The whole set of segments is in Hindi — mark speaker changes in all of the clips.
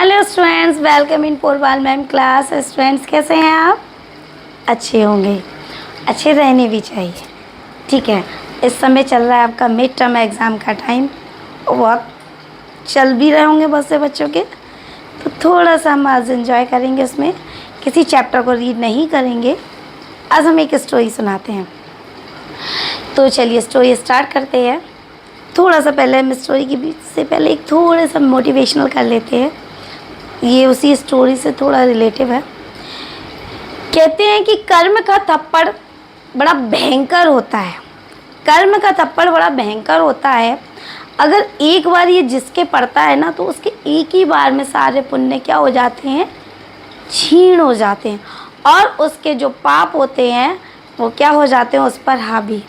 Speaker 1: Hello students, welcome in Porwal ma'am class. Students कैसे हैं आप? अच्छे होंगे, अच्छे रहने भी चाहिए। ठीक है, इस समय चल रहा है आपका मिड टर्म एग्ज़ाम का टाइम और आप चल भी रहे होंगे बहुत से बच्चों के, तो थोड़ा सा हम आज एंजॉय करेंगे। उसमें किसी चैप्टर को रीड नहीं करेंगे, आज हम एक स्टोरी सुनाते हैं। तो चलिए स्टोरी स्टार्ट करते हैं। थोड़ा सा पहले हम स्टोरी की बीच से पहले एक थोड़ा सा मोटिवेशनल कर लेते हैं। ये उसी स्टोरी से थोड़ा रिलेटिव है। कहते हैं कि कर्म का थप्पड़ बड़ा भयंकर होता है। कर्म का थप्पड़ बड़ा भयंकर होता है। अगर एक बार ये जिसके पड़ता है ना, तो उसके एक ही बार में सारे पुण्य क्या हो जाते हैं, क्षीण हो जाते हैं, और उसके जो पाप होते हैं वो क्या हो जाते हैं, उस पर हावी।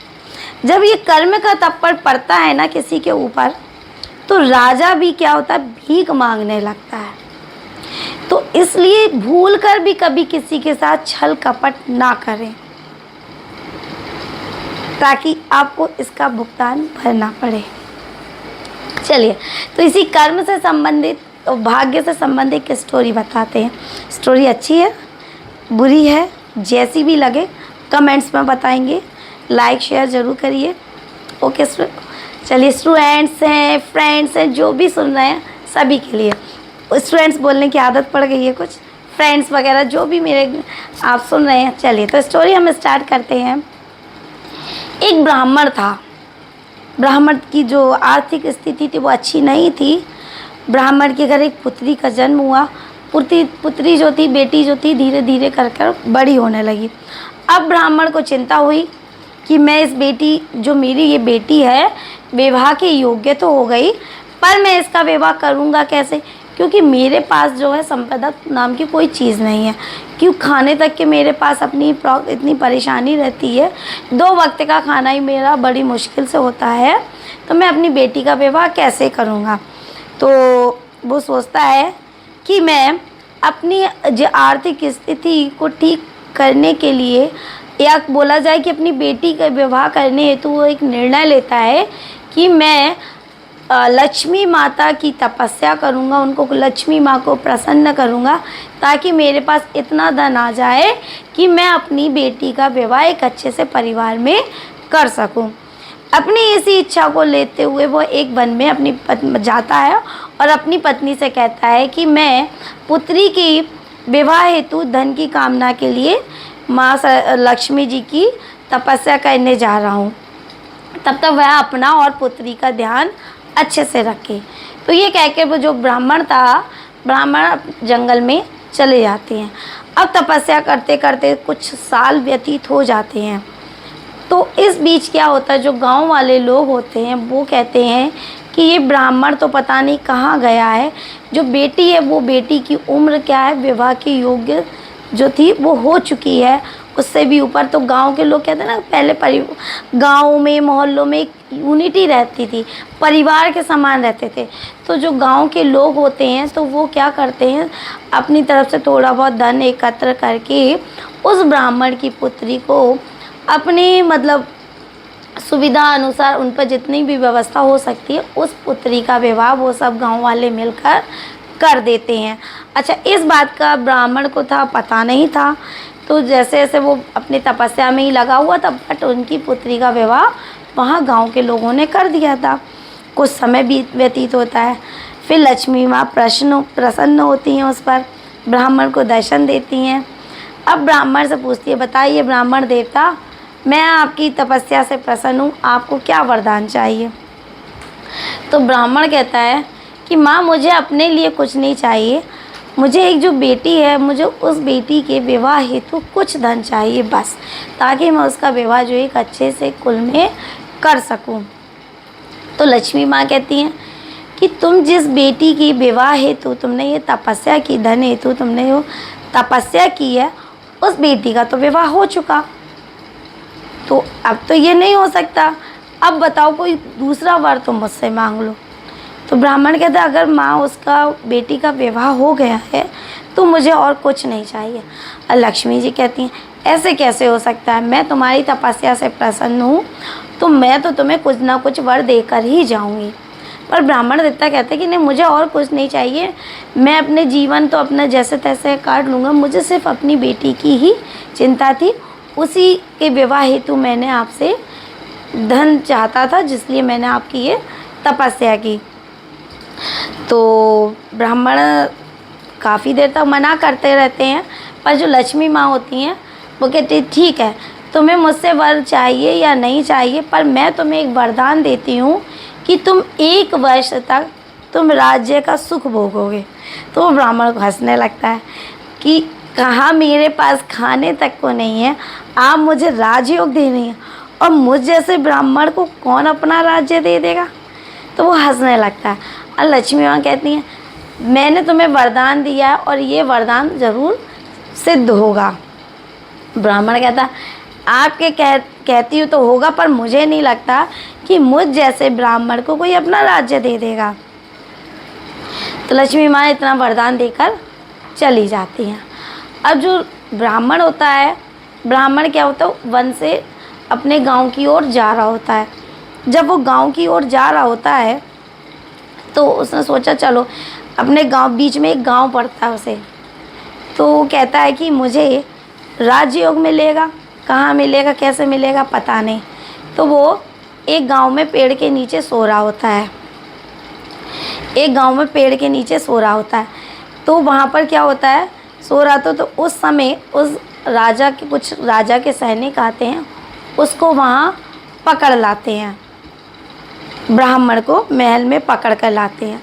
Speaker 1: जब ये कर्म का थप्पड़ पड़ता है ना किसी के ऊपर, तो राजा भी क्या होता है, भीख मांगने लगता है। तो इसलिए भूल कर भी कभी किसी के साथ छल कपट ना करें, ताकि आपको इसका भुगतान भरना पड़े। चलिए, तो इसी कर्म से संबंधित और भाग्य से संबंधित एक स्टोरी बताते हैं। स्टोरी अच्छी है, बुरी है, जैसी भी लगे कमेंट्स में बताएंगे। लाइक शेयर ज़रूर करिए। ओके चलिए, स्टूडेंट्स हैं, फ्रेंड्स हैं, जो भी सुन रहे हैं सभी के लिए। स्टूडेंट्स बोलने की आदत पड़ गई है कुछ, फ्रेंड्स वगैरह जो भी मेरे आप सुन रहे हैं। चलिए, तो स्टोरी हम स्टार्ट करते हैं। एक ब्राह्मण था। ब्राह्मण की जो आर्थिक स्थिति थी वो अच्छी नहीं थी। ब्राह्मण के घर एक पुत्री का जन्म हुआ। पुत्री जो थी, बेटी जो थी, धीरे धीरे कर बड़ी होने लगी। अब ब्राह्मण को चिंता हुई कि मैं इस बेटी, जो मेरी ये बेटी है, विवाह के योग्य तो हो गई, पर मैं इसका विवाह करूँगा कैसे, क्योंकि मेरे पास जो है संपदा नाम की कोई चीज़ नहीं है। क्यों, खाने तक के मेरे पास अपनी इतनी परेशानी रहती है। 2 वक्त का खाना ही मेरा बड़ी मुश्किल से होता है, तो मैं अपनी बेटी का विवाह कैसे करूँगा। तो वो सोचता है कि मैं अपनी जो आर्थिक स्थिति को ठीक करने के लिए, या बोला जाए कि अपनी बेटी का विवाह करने हेतु वो एक निर्णय लेता है कि मैं लक्ष्मी माता की तपस्या करूँगा, उनको लक्ष्मी माँ को प्रसन्न करूँगा, ताकि मेरे पास इतना धन आ जाए कि मैं अपनी बेटी का विवाह एक अच्छे से परिवार में कर सकूँ। अपनी इसी इच्छा को लेते हुए वो एक वन में अपनी जाता है और अपनी पत्नी से कहता है कि मैं पुत्री की विवाह हेतु धन की कामना के लिए माँ लक्ष्मी जी की तपस्या करने जा रहा हूँ। तब तक वह अपना और पुत्री का ध्यान अच्छे से रखे। तो ये कह के वो जो ब्राह्मण था, ब्राह्मण जंगल में चले जाते हैं। अब तपस्या करते करते कुछ साल व्यतीत हो जाते हैं। तो इस बीच क्या होता है, जो गांव वाले लोग होते हैं वो कहते हैं कि ये ब्राह्मण तो पता नहीं कहाँ गया है। जो बेटी है, वो बेटी की उम्र क्या है, विवाह के योग्य जो थी वो हो चुकी है, उससे भी ऊपर। तो गांव के लोग कहते हैं ना, पहले गांव में, मोहल्लों में एक यूनिटी रहती थी, परिवार के समान रहते थे। तो जो गांव के लोग होते हैं तो वो क्या करते हैं, अपनी तरफ से थोड़ा बहुत धन एकत्र करके उस ब्राह्मण की पुत्री को अपनी सुविधा अनुसार, उन पर जितनी भी व्यवस्था हो सकती है, उस पुत्री का विवाह वो सब गाँव वाले मिलकर कर देते हैं। अच्छा, इस बात का ब्राह्मण को पता नहीं था। तो जैसे जैसे वो अपनी तपस्या में ही लगा हुआ था, बट उनकी पुत्री का विवाह वहाँ गांव के लोगों ने कर दिया था। कुछ समय भी व्यतीत होता है, फिर लक्ष्मी माँ प्रसन्न होती हैं उस पर, ब्राह्मण को दर्शन देती हैं। अब ब्राह्मण से पूछती है, बताइए ब्राह्मण देवता, मैं आपकी तपस्या से प्रसन्न हूँ, आपको क्या वरदान चाहिए। तो ब्राह्मण कहता है कि माँ, मुझे अपने लिए कुछ नहीं चाहिए, मुझे एक जो बेटी है, मुझे उस बेटी के विवाह हेतु कुछ धन चाहिए बस, ताकि मैं उसका विवाह जो एक अच्छे से कुल में कर सकूं। तो लक्ष्मी माँ कहती हैं कि तुम जिस बेटी की विवाह हेतु तुमने ये तपस्या की, धन हेतु तुमने वो तपस्या की है, उस बेटी का तो विवाह हो चुका, तो अब तो ये नहीं हो सकता। अब बताओ, कोई दूसरा वर तुम मुझसे मांग लो। तो ब्राह्मण कहता है, अगर माँ उसका बेटी का विवाह हो गया है तो मुझे और कुछ नहीं चाहिए। और लक्ष्मी जी कहती हैं, ऐसे कैसे हो सकता है, मैं तुम्हारी तपस्या से प्रसन्न हूँ, तो मैं तो तुम्हें कुछ ना कुछ वर देकर ही जाऊँगी। पर ब्राह्मण देवता कहते हैं कि नहीं, मुझे और कुछ नहीं चाहिए, मैं अपने जीवन तो अपना जैसे तैसे काट लूँगा, मुझे सिर्फ अपनी बेटी की ही चिंता थी, उसी के विवाह हेतु मैंने आपसे धन चाहता था, जिसलिए मैंने आपकी ये तपस्या की। तो ब्राह्मण काफ़ी देर तक मना करते रहते हैं, पर जो लक्ष्मी माँ होती हैं वो कहती है ठीक है, तुम्हें मुझसे वर चाहिए या नहीं चाहिए, पर मैं तुम्हें एक वरदान देती हूँ कि तुम 1 वर्ष तक तुम राज्य का सुख भोगोगे। तो वो ब्राह्मण को हंसने लगता है कि कहाँ मेरे पास खाने तक को नहीं है, आप मुझे राजयोग दे रही हैं, और मुझ जैसे ब्राह्मण को कौन अपना राज्य दे देगा। तो वो हंसने लगता है, और लक्ष्मी माँ कहती हैं मैंने तुम्हें वरदान दिया है और ये वरदान ज़रूर सिद्ध होगा। ब्राह्मण कहता आपके कहती हूँ तो होगा, पर मुझे नहीं लगता कि मुझ जैसे ब्राह्मण को कोई अपना राज्य दे देगा। तो लक्ष्मी माँ इतना वरदान देकर चली जाती हैं। अब जो ब्राह्मण होता है, ब्राह्मण क्या होता है, वन से अपने गांव की ओर जा रहा होता है। जब वो गांव की ओर जा रहा होता है तो उसने सोचा चलो, अपने गांव, बीच में एक गांव पड़ता है उसे, तो वो कहता है कि मुझे राजयोग मिलेगा, कहाँ मिलेगा, कैसे मिलेगा, पता नहीं। तो वो एक गांव में पेड़ के नीचे सो रहा होता है, एक गांव में पेड़ के नीचे सो रहा होता है। तो वहाँ पर क्या होता है, सो रहा तो उस समय उस राजा के कुछ राजा के सैनिक आते हैं, उसको वहाँ पकड़ लाते हैं, ब्राह्मण को महल में पकड़ कर लाते हैं।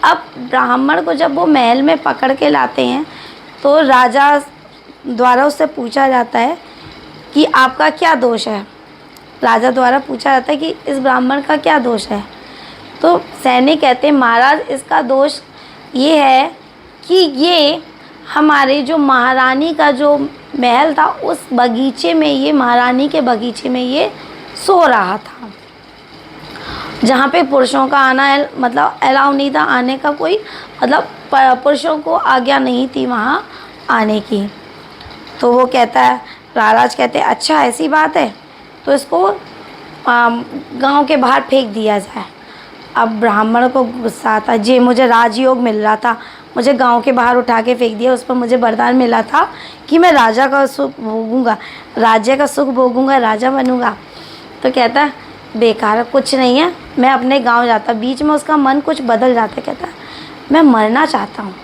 Speaker 1: अब ब्राह्मण को जब वो महल में पकड़ के लाते हैं तो राजा द्वारा उससे पूछा जाता है कि आपका क्या दोष है। राजा द्वारा पूछा जाता है कि इस ब्राह्मण का क्या दोष है। तो सैनिक कहते हैं महाराज, इसका दोष ये है कि ये हमारे जो महारानी का जो महल था उस बगीचे में, ये महारानी के बगीचे में ये सो रहा था, जहाँ पे पुरुषों का आना मतलब अलाउ नहीं था आने का, कोई मतलब पुरुषों को आज्ञा नहीं थी वहाँ आने की। तो वो कहता है, महाराज कहते हैं अच्छा ऐसी बात है, तो इसको गांव के बाहर फेंक दिया जाए। अब ब्राह्मण को गुस्सा आता, जे मुझे राजयोग मिल रहा था, मुझे गांव के बाहर उठा के फेंक दिया, उस पर मुझे वरदान मिला था कि मैं राजा का सुख भोगूंगा, राज्य का सुख भोगूंगा, राजा बनूंगा। तो कहता है बेकार, कुछ नहीं है, मैं अपने गांव जाता। बीच में उसका मन कुछ बदल जाता, कहता है मैं मरना चाहता हूँ।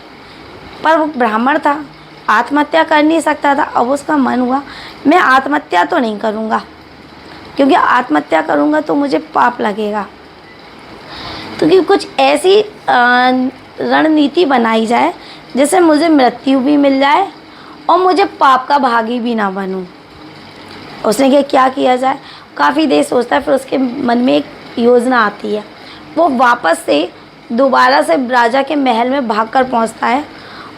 Speaker 1: पर वो ब्राह्मण था, आत्महत्या कर नहीं सकता था। अब उसका मन हुआ मैं आत्महत्या तो नहीं करूँगा, क्योंकि आत्महत्या करूँगा तो मुझे पाप लगेगा। तो कि कुछ ऐसी रणनीति बनाई जाए जिससे मुझे मृत्यु भी मिल जाए और मुझे पाप का भागी भी ना बनूं। उसने क्या किया जाए, काफ़ी देर सोचता है, फिर उसके मन में एक योजना आती है। वो वापस से दोबारा से राजा के महल में भागकर पहुंचता है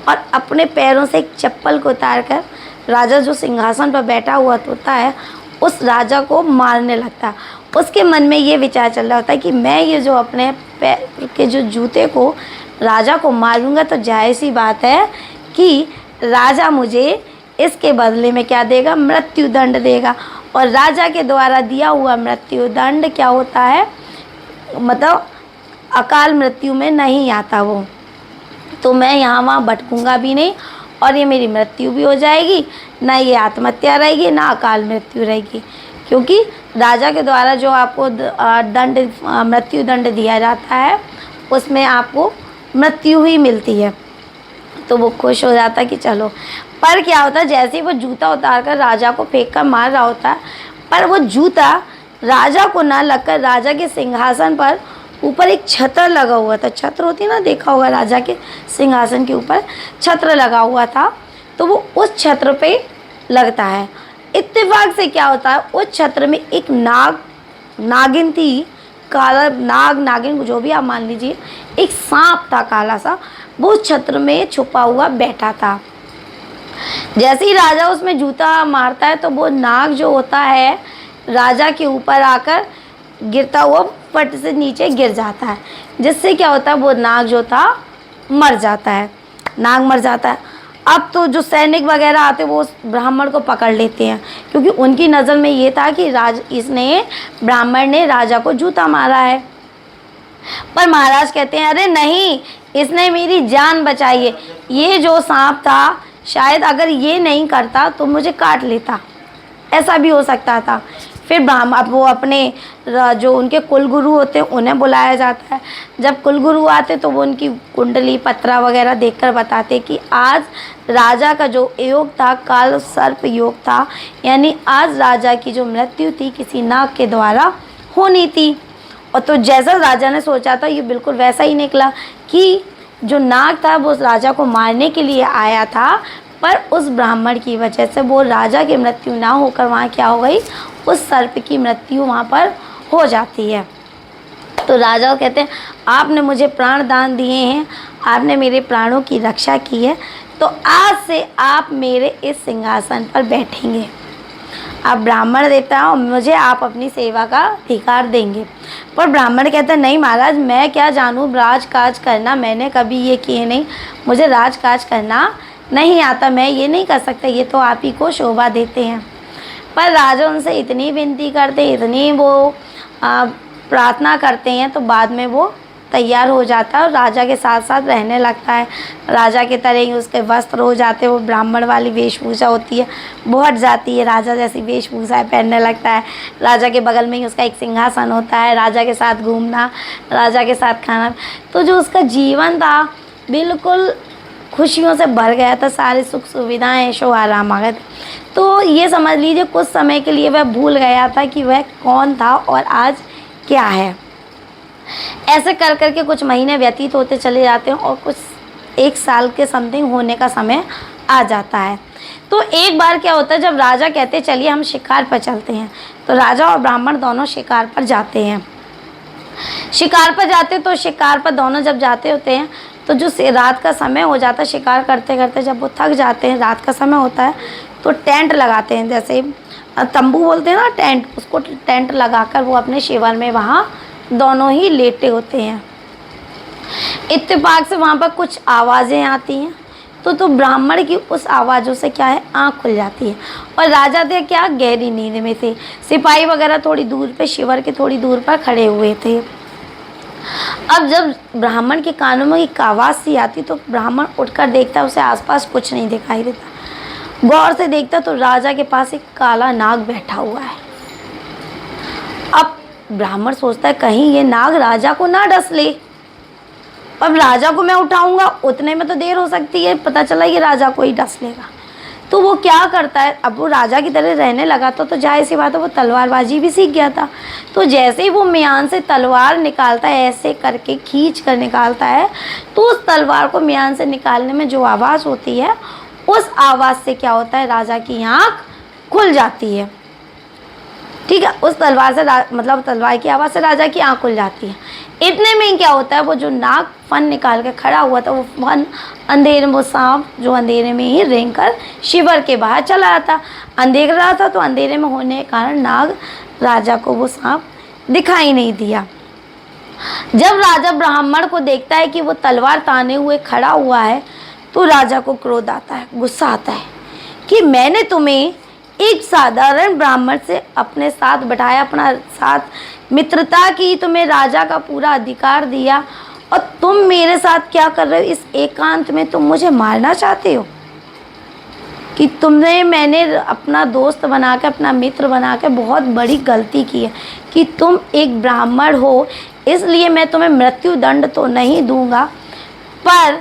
Speaker 1: और अपने पैरों से एक चप्पल को उतार कर राजा जो सिंहासन पर बैठा हुआ होता है उस राजा को मारने लगता है। उसके मन में ये विचार चल रहा होता है कि मैं ये जो अपने पैर के जो जूते को राजा को मारूंगा तो जाहिर सी बात है कि राजा मुझे इसके बदले में क्या देगा, मृत्यु दंड देगा। और राजा के द्वारा दिया हुआ मृत्यु दंड क्या होता है, मतलब अकाल मृत्यु में नहीं आता वो। तो मैं यहाँ वहाँ भटकूंगा भी नहीं और ये मेरी मृत्यु भी हो जाएगी, ना ये आत्महत्या रहेगी ना अकाल मृत्यु रहेगी, क्योंकि राजा के द्वारा जो आपको दंड मृत्यु दंड दिया जाता है उसमें आपको मृत्यु ही मिलती है। तो वो खुश हो जाता है कि चलो। पर क्या होता है, जैसे ही वो जूता उतार कर राजा को फेंक कर मार रहा होता है, पर वो जूता राजा को ना लगकर राजा के सिंहासन पर ऊपर एक छत्र लगा हुआ था। छत्र होती है ना, देखा होगा, राजा के सिंहासन के ऊपर छत्र लगा हुआ था। तो वो उस छत्र पे लगता है। इत्तेफाक से क्या होता है, उस छत्र में एक नागिन थी, काला नागिन जो भी आप मान लीजिए, एक सांप था काला सा, वो छत्र में छुपा हुआ बैठा था। जैसे ही राजा उसमें जूता मारता है तो वो नाग जो होता है राजा के ऊपर आकर गिरता हुआ फट से नीचे गिर जाता है, जिससे क्या होता है वो नाग जो था मर जाता है, नाग मर जाता है। अब तो जो सैनिक वगैरह आते वो उस ब्राह्मण को पकड़ लेते हैं, क्योंकि उनकी नज़र में ये था कि ब्राह्मण ने राजा को जूता मारा है। पर महाराज कहते हैं अरे नहीं, इसने मेरी जान बचाई है। ये जो सांप था शायद अगर ये नहीं करता तो मुझे काट लेता, ऐसा भी हो सकता था। फिर ब्राह्मण वो अपने जो उनके कुलगुरु होते हैं उन्हें बुलाया जाता है। जब कुलगुरु आते तो वो उनकी कुंडली पत्रा वगैरह देखकर बताते कि आज राजा का जो योग था काल सर्प योग था, यानी आज राजा की जो मृत्यु थी किसी नाग के द्वारा होनी थी। और तो जैसा राजा ने सोचा था ये बिल्कुल वैसा ही निकला कि जो नाग था वो उस राजा को मारने के लिए आया था, पर उस ब्राह्मण की वजह से वो राजा की मृत्यु ना होकर वहाँ क्या हो गई, उस सर्प की मृत्यु वहाँ पर हो जाती है। तो राजा कहते हैं आपने मुझे प्राण दान दिए हैं, आपने मेरे प्राणों की रक्षा की है, तो आज से आप मेरे इस सिंहासन पर बैठेंगे। आप ब्राह्मण देवता हो, मुझे आप अपनी सेवा का अधिकार देंगे। पर ब्राह्मण कहते हैं नहीं महाराज, मैं क्या जानूँ राजकाज करना, मैंने कभी ये किए नहीं, मुझे राजकाज करना नहीं आता, मैं ये नहीं कर सकता, ये तो आप ही को शोभा देते हैं। पर राजा उनसे इतनी विनती करते, इतनी वो प्रार्थना करते हैं, तो बाद में वो तैयार हो जाता है और राजा के साथ साथ रहने लगता है। राजा की तरह ही उसके वस्त्र हो जाते हैं, वो ब्राह्मण वाली वेशभूषा होती है वो हट जाती है, राजा जैसी वेशभूषा पहनने लगता है। राजा के बगल में ही उसका एक सिंहासन होता है, राजा के साथ घूमना, राजा के साथ खाना। तो जो उसका जीवन था बिल्कुल खुशियों से भर गया था, सारी सुख सुविधाएं ऐशो आराम आ गए थे। तो ये समझ लीजिए कुछ समय के लिए वह भूल गया था कि वह कौन था और आज क्या है। ऐसे कर कर के कुछ महीने व्यतीत होते चले जाते हैं और कुछ 1 साल के समथिंग होने का समय आ जाता है। तो एक बार क्या होता है, जब राजा कहते हैं चलिए हम शिकार पर चलते हैं, तो राजा और ब्राह्मण दोनों शिकार पर जाते हैं। शिकार पर जाते तो शिकार पर दोनों जब जाते होते हैं तो जो रात का समय हो जाता है, शिकार करते करते जब वो थक जाते हैं, रात का समय होता है, तो टेंट लगाते हैं, जैसे तंबू बोलते हैं ना टेंट, उसको टेंट लगाकर वो अपने शिविर में वहाँ दोनों ही लेटे होते हैं। इत्तेफाक से वहाँ पर कुछ आवाज़ें आती हैं, तो ब्राह्मण की उस आवाज़ों से क्या है, आँख खुल जाती है। और राजा थे क्या, गहरी नींद में थे। सिपाही वगैरह थोड़ी दूर पे, शिविर के थोड़ी दूर पर खड़े हुए थे। अब जब ब्राह्मण के कानों में एक आवाज़ सी आती तो ब्राह्मण उठकर देखता, उसे आसपास कुछ नहीं दिखाई देता। गौर से देखता तो राजा के पास एक काला नाग बैठा हुआ है। अब ब्राह्मण सोचता है कहीं ये नाग राजा को ना डस ले। अब राजा को मैं उठाऊंगा उतने में तो देर हो सकती है, पता चला ये राजा को ही डस लेगा। तो वो क्या करता है, अब वो राजा की तरह रहने लगा तो जाहिर सी बात है वो तलवारबाजी भी सीख गया था। तो जैसे ही वो म्यान से तलवार निकालता है, ऐसे करके खींच कर निकालता है, तो उस तलवार को म्यान से निकालने में जो आवाज़ होती है, उस आवाज़ से क्या होता है, राजा की आँख खुल जाती है। ठीक है, उस तलवार से मतलब तलवार की आवाज़ से राजा की आँख खुल जाती है। इतने में क्या होता है, वो जो नाग फन निकाल के खड़ा हुआ था, वो फन अंधेरे में, वो सांप जो अंधेरे में ही रेंग कर शिविर के बाहर चला आता। अंधेरा था तो अंधेरे में होने के कारण नाग राजा को वो सांप दिखाई नहीं दिया। जब राजा ब्राह्मण को देखता है कि वो तलवार ताने हुए खड़ा हुआ है, तो राजा को क्रोध आता है, गुस्सा आता है कि मैंने तुम्हें एक साधारण ब्राह्मण से अपने साथ बैठाया, अपना साथ मित्रता की, तुम्हें राजा का पूरा अधिकार दिया, और तुम मेरे साथ क्या कर रहे हो, इस एकांत में तुम मुझे मारना चाहते हो। कि मैंने अपना दोस्त बना के, अपना मित्र बना के बहुत बड़ी गलती की है कि तुम एक ब्राह्मण हो, इसलिए मैं तुम्हें मृत्यु दंड तो नहीं दूंगा, पर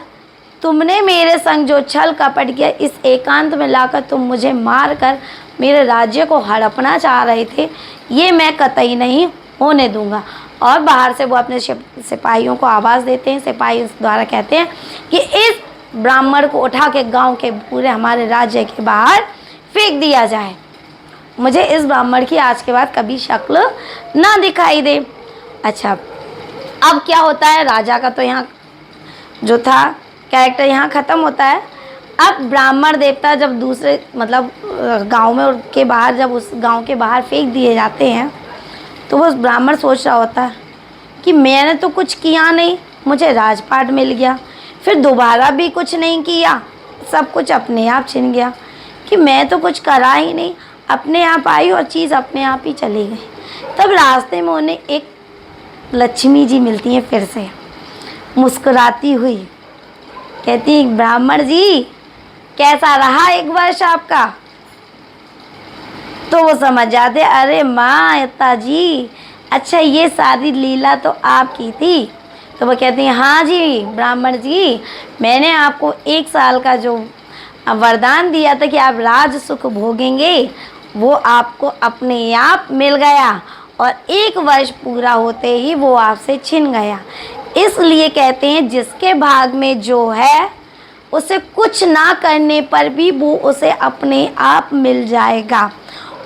Speaker 1: तुमने मेरे संग जो छल कपट किया, इस एकांत में लाकर तुम मुझे मार कर मेरे राज्य को हड़पना चाह रहे थे, ये मैं कतई नहीं होने दूंगा। और बाहर से वो अपने सिपाहियों को आवाज़ देते हैं, सिपाही उस द्वारा कहते हैं कि इस ब्राह्मण को उठा के गांव के पूरे हमारे राज्य के बाहर फेंक दिया जाए, मुझे इस ब्राह्मण की आज के बाद कभी शक्ल ना दिखाई दे। अच्छा, अब क्या होता है, राजा का तो यहाँ जो था कैरेक्टर यहाँ ख़त्म होता है। अब ब्राह्मण देवता जब दूसरे मतलब गांव में के बाहर, जब उस गांव के बाहर फेंक दिए जाते हैं, तो वो ब्राह्मण सोच रहा होता है कि मैंने तो कुछ किया नहीं, मुझे राजपाट मिल गया, फिर दोबारा भी कुछ नहीं किया, सब कुछ अपने आप छिन गया, कि मैं तो कुछ करा ही नहीं, अपने आप आई और चीज़ अपने आप ही चली गई। तब रास्ते में उन्हें एक लक्ष्मी जी मिलती हैं फिर से मुस्कुराती हुई। कहती हैं ब्राह्मण जी कैसा रहा एक वर्ष आपका? तो वो समझ जाते, अरे माता जी अच्छा ये सारी लीला तो आपकी थी। तो वो कहती हैं हाँ जी ब्राह्मण जी, मैंने आपको 1 साल का जो वरदान दिया था कि आप राज सुख भोगेंगे, वो आपको अपने आप मिल गया और 1 वर्ष पूरा होते ही वो आपसे छिन गया। इसलिए कहते हैं जिसके भाग में जो है उसे कुछ ना करने पर भी वो उसे अपने आप मिल जाएगा,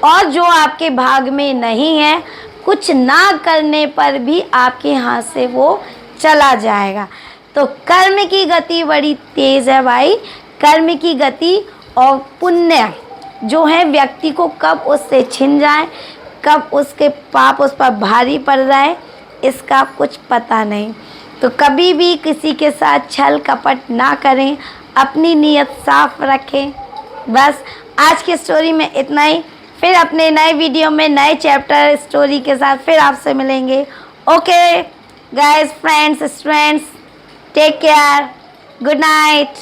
Speaker 1: और जो आपके भाग में नहीं है कुछ ना करने पर भी आपके हाथ से वो चला जाएगा। तो कर्म की गति बड़ी तेज़ है भाई। कर्म की गति और पुण्य जो है व्यक्ति को कब उससे छिन जाए, कब उसके पाप उस पर भारी पड़ जाए, इसका कुछ पता नहीं। तो कभी भी किसी के साथ छल कपट ना करें, अपनी नीयत साफ रखें। बस आज की स्टोरी में इतना ही। फिर अपने नए वीडियो में नए चैप्टर स्टोरी के साथ फिर आपसे मिलेंगे। Okay guys, friends, students, take care, good night.